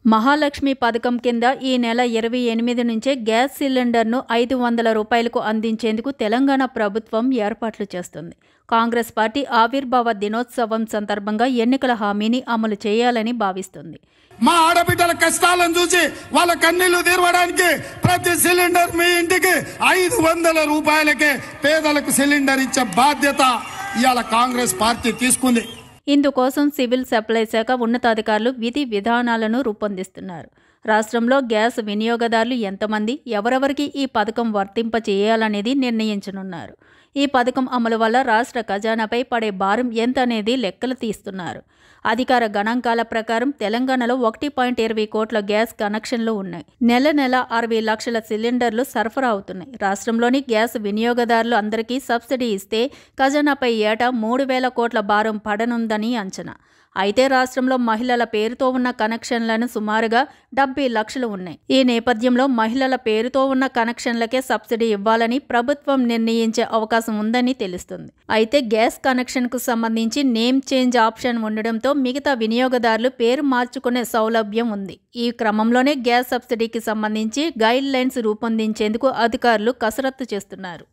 మహాలక్ష్మి పథకం కింద ఈ నెల 28 నుంచే గ్యాస్ సిలిండర్ను 500 రూపాయలకు అందించేందుకు తెలంగాణ ప్రభుత్వం ఏర్పాట్లు చేస్తుంది. కాంగ్రెస్ పార్టీ ఆవిర్భావ దినోత్సవం సందర్భంగా ఎన్నికల హామీని అమలు చేయాలని భావిస్తుంది. మా ఆడబిడ్డల కష్టాలను చూసి వాళ్ళ కన్నీళ్లు తీర్చడానికి ప్రతి సిలిండర్ మీ ఇంటికి 500 రూపాయలకే పేదలకు సిలిండర్ ఇచ్చే బాధ్యత ఇవాళ కాంగ్రెస్ పార్టీ తీసుకుంది. ఇందుకోసం సివిల్ సప్లై శాఖ ఉన్నతాధికారులు విధి విధానాలను రూపొందిస్తున్నారు. రాష్ట్రంలో గ్యాస్ వినియోగదారులు ఎంతమంది, ఎవరెవరికి ఈ పథకం వర్తింప చేయాలనేది నిర్ణయించనున్నారు. ఈ పథకం అమలు వల్ల రాష్ట్ర ఖజానాపై పడే భారం ఎంత అనేది లెక్కలు తీస్తున్నారు. అధికార గణాంకాల ప్రకారం తెలంగాణలో 1.20 కోట్ల గ్యాస్ కనెక్షన్లు ఉన్నాయి. నెల 60 లక్షల సిలిండర్లు సరఫరా అవుతున్నాయి. రాష్ట్రంలోని గ్యాస్ వినియోగదారులు అందరికీ సబ్సిడీ ఇస్తే ఖజానాపై ఏటా 3,000 కోట్ల భారం పడనుందని అంచనా. అయితే రాష్ట్రంలో మహిళల పేరుతో ఉన్న కనెక్షన్లను సుమారుగా 70 లక్షలు ఉన్నాయి. ఈ నేపథ్యంలో మహిళల పేరుతో ఉన్న కనెక్షన్లకే సబ్సిడీ ఇవ్వాలని ప్రభుత్వం నిర్ణయించే అవకాశం ఉందని తెలుస్తుంది. అయితే గ్యాస్ కనెక్షన్కు సంబంధించి నేమ్ చేంజ్ ఆప్షన్ ఉండడంతో మిగతా వినియోగదారులు పేరు మార్చుకునే సౌలభ్యం ఉంది. ఈ క్రమంలోనే గ్యాస్ సబ్సిడీకి సంబంధించి గైడ్ లైన్స్ రూపొందించేందుకు అధికారులు కసరత్తు చేస్తున్నారు.